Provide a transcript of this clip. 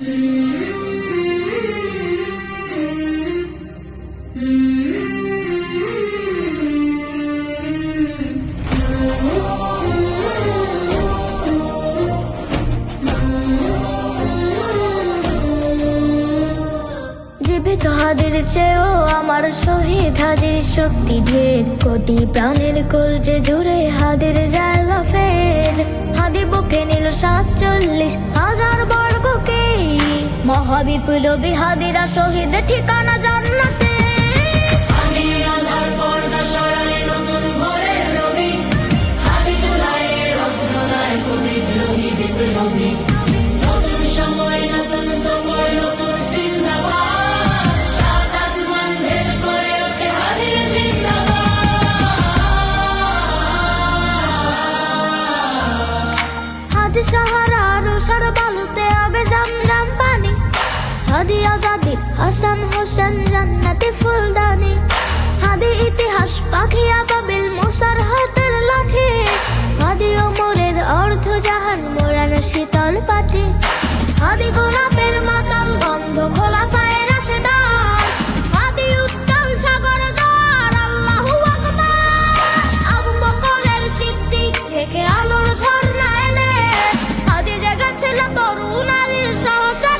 জীবিত হাদির চেয়েও আমার শহীদ হাদির শক্তি ঢের, কোটি প্রাণের কলজে জুড়ে হাদির জায়গা ফের। হাদি বুকে নিল 47,000 বর্গকে, মহাবিপ্লবী হাদিরা শহীদ ঠিকানা জান্নাতে। হাদি আধার পর্দা সরায় নতুন ভোরের রবি, হাদি চুলায় রত্ননায় বিদ্রোহী বিপ্লবী। নতুন সময় নতুন সফর নতুন জিন্দাবাদ, সাত আসমান ভেদ করে ওঠে হাদির জিন্দাবাদ। হাদি সাহারা রুষার বালুতে আবে জমজম পানি, হাদি আজাদি হাসান হোসেন জান্নাতি ফুলদানি। হাদি ইতিহাস পাখি আবাবিল মুসার হাতের লাঠি, হাদি ওমরের অর্ধ জাহান মোড়ানো শীতল পাটি। হাদি গোলাপের মাতাল গন্ধ খোলাফায়ে রাশেদার, হাদি উত্তাল সাগর দ্বার আল্লাহু আকবার। আবু বকরের সিদ্দিক থেকে আলোর ঝর্ণা এনে, হাদি জেগেছিল তরুণ আলীর সহসা